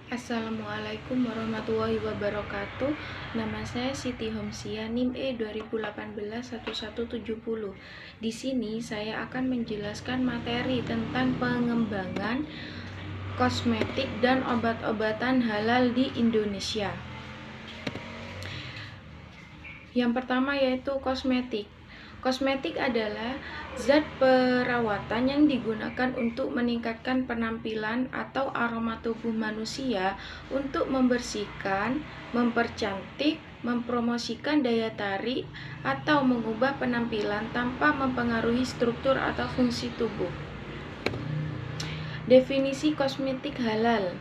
Assalamualaikum warahmatullahi wabarakatuh. Nama saya Siti Homsia, NIM E 2018-1170. Di sini saya akan menjelaskan materi tentang pengembangan kosmetik dan obat-obatan halal di Indonesia. Yang pertama yaitu kosmetik. Kosmetik adalah zat perawatan yang digunakan untuk meningkatkan penampilan atau aroma tubuh manusia untuk membersihkan, mempercantik, mempromosikan daya tarik, atau mengubah penampilan tanpa mempengaruhi struktur atau fungsi tubuh. Definisi kosmetik halal.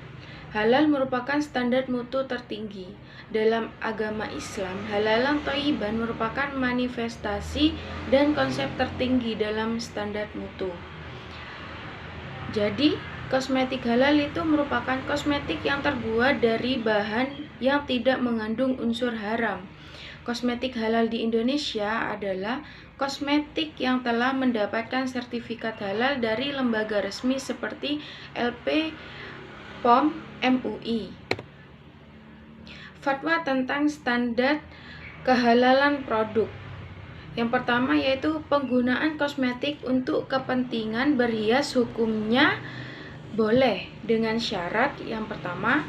Halal merupakan standar mutu tertinggi. Dalam agama Islam, halalan thayyiban merupakan manifestasi dan konsep tertinggi dalam standar mutu. Jadi, kosmetik halal itu merupakan kosmetik yang terbuat dari bahan yang tidak mengandung unsur haram. Kosmetik halal di Indonesia adalah kosmetik yang telah mendapatkan sertifikat halal dari lembaga resmi seperti LP, POM, MUI. Fatwa tentang standar kehalalan produk. Yang pertama yaitu penggunaan kosmetik untuk kepentingan berhias hukumnya boleh dengan syarat yang pertama,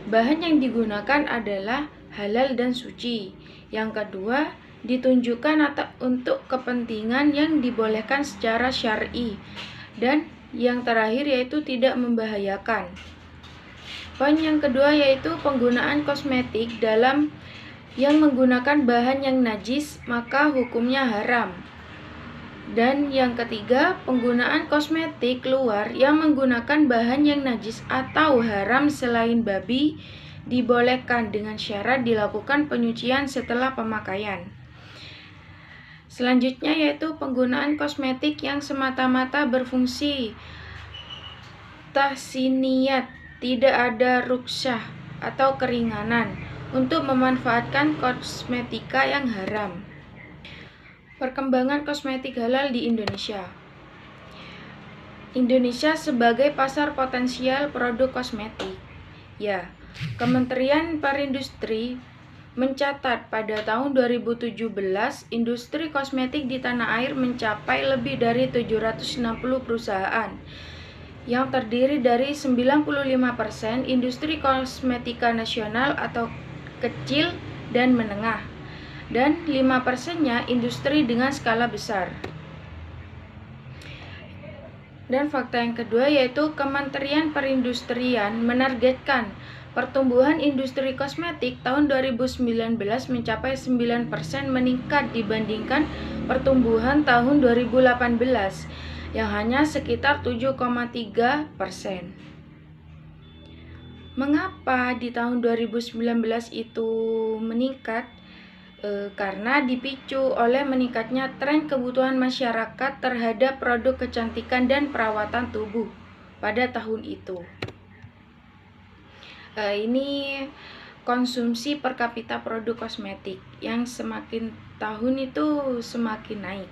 bahan yang digunakan adalah halal dan suci. Yang kedua, ditunjukkan untuk kepentingan yang dibolehkan secara syar'i. Dan yang terakhir yaitu tidak membahayakan. Poin yang kedua yaitu penggunaan kosmetik dalam yang menggunakan bahan yang najis maka hukumnya haram. Dan yang ketiga, penggunaan kosmetik luar yang menggunakan bahan yang najis atau haram selain babi dibolehkan dengan syarat dilakukan penyucian setelah pemakaian. Selanjutnya yaitu penggunaan kosmetik yang semata-mata berfungsi tahsiniyat, tidak ada rukhsah atau keringanan untuk memanfaatkan kosmetika yang haram. Perkembangan kosmetik halal di Indonesia. Indonesia sebagai pasar potensial produk kosmetik. Ya, Kementerian Perindustrian mencatat pada tahun 2017 industri kosmetik di tanah air mencapai lebih dari 760 perusahaan yang terdiri dari 95% industri kosmetika nasional atau kecil dan menengah dan 5%-nya industri dengan skala besar. Dan fakta yang kedua yaitu Kementerian Perindustrian menargetkan pertumbuhan industri kosmetik tahun 2019 mencapai 9% meningkat dibandingkan pertumbuhan tahun 2018 yang hanya sekitar 7,3%. Mengapa di tahun 2019 itu meningkat? Karena dipicu oleh meningkatnya tren kebutuhan masyarakat terhadap produk kecantikan dan perawatan tubuh pada tahun itu. Ini konsumsi per kapita produk kosmetik yang semakin tahun itu semakin naik.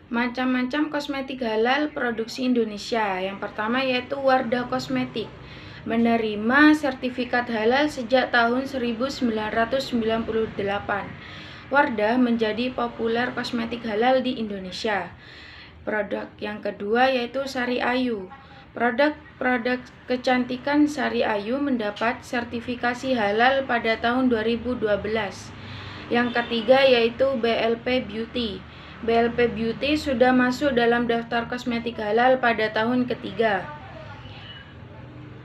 Macam-macam kosmetik halal produksi Indonesia. Yang pertama yaitu Wardah Kosmetik, menerima sertifikat halal sejak tahun 1998. Wardah menjadi populer kosmetik halal di Indonesia. Produk yang kedua yaitu Sari Ayu. Produk kecantikan Sari Ayu mendapat sertifikasi halal pada tahun 2012. Yang ketiga yaitu BLP Beauty. BLP Beauty sudah masuk dalam daftar kosmetik halal pada tahun ketiga.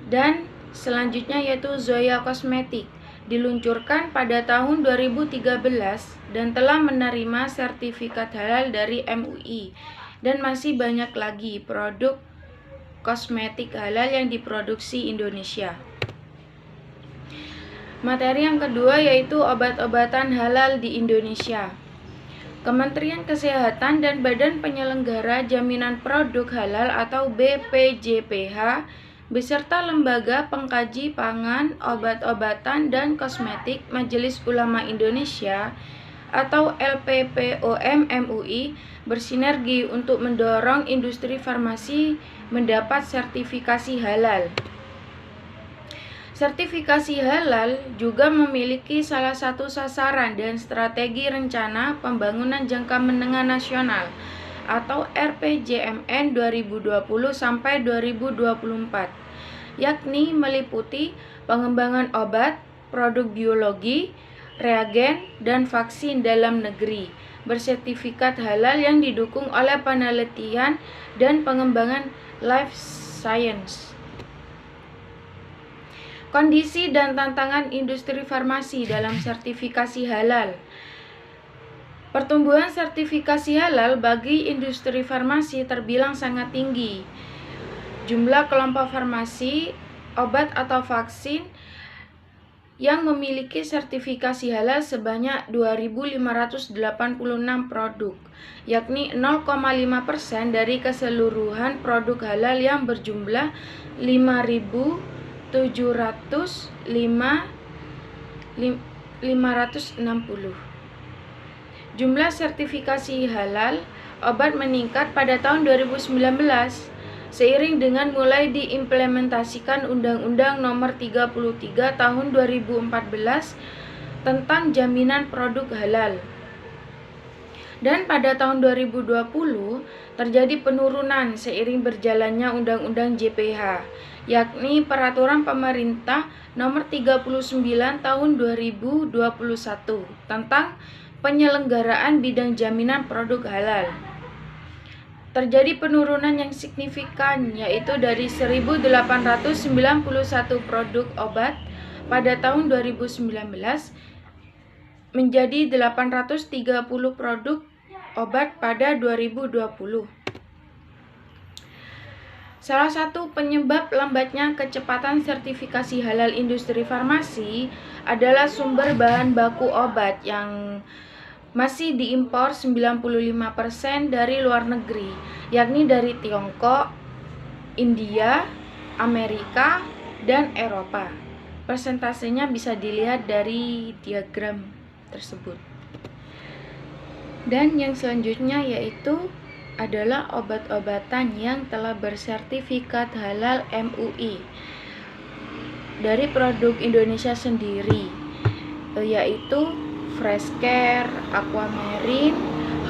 Dan selanjutnya yaitu Zoya Kosmetik, diluncurkan pada tahun 2013 dan telah menerima sertifikat halal dari MUI. Dan masih banyak lagi produk kosmetik halal yang diproduksi Indonesia. Materi yang kedua yaitu obat-obatan halal di Indonesia. Kementerian Kesehatan dan Badan Penyelenggara Jaminan Produk Halal atau BPJPH beserta Lembaga Pengkaji Pangan, Obat-obatan dan Kosmetik Majelis Ulama Indonesia atau LPPOM MUI bersinergi untuk mendorong industri farmasi mendapat sertifikasi halal. Sertifikasi halal juga memiliki salah satu sasaran dan strategi rencana pembangunan jangka menengah nasional atau RPJMN 2020 sampai 2024, yakni meliputi pengembangan obat, produk biologi, reagen, dan vaksin dalam negeri bersertifikat halal yang didukung oleh penelitian dan pengembangan life science. Kondisi dan tantangan industri farmasi dalam sertifikasi halal. Pertumbuhan sertifikasi halal bagi industri farmasi terbilang sangat tinggi. Jumlah kelompok farmasi, obat atau vaksin yang memiliki sertifikasi halal sebanyak 2.586 produk, yakni 0,5% dari keseluruhan produk halal yang berjumlah 5.705.560. Jumlah sertifikasi halal obat meningkat pada tahun 2019 seiring dengan mulai diimplementasikan Undang-Undang Nomor 33 Tahun 2014 tentang jaminan produk halal. Dan pada tahun 2020 terjadi penurunan seiring berjalannya Undang-Undang JPH, yakni Peraturan Pemerintah Nomor 39 Tahun 2021 tentang penyelenggaraan bidang jaminan produk halal. Terjadi penurunan yang signifikan, yaitu dari 1.891 produk obat pada tahun 2019 menjadi 830 produk obat pada 2020. Salah satu penyebab lambatnya kecepatan sertifikasi halal industri farmasi adalah sumber bahan baku obat yang masih diimpor 95% dari luar negeri, yakni dari Tiongkok, India, Amerika, dan Eropa. Persentasenya bisa dilihat dari diagram tersebut. Dan yang selanjutnya yaitu adalah obat-obatan yang telah bersertifikat halal MUI dari produk Indonesia sendiri, yaitu Freshcare, Aquamarine,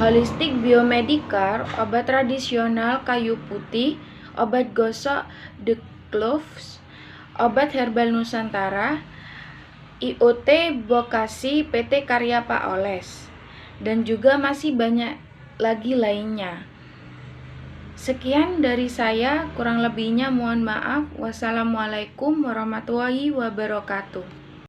Holistic Biomedical, obat tradisional kayu putih, obat gosok The Cloves, obat herbal Nusantara, IoT Bokasi PT Karya Pak Oles, dan juga masih banyak lagi lainnya. Sekian dari saya, kurang lebihnya mohon maaf. Wassalamualaikum warahmatullahi wabarakatuh.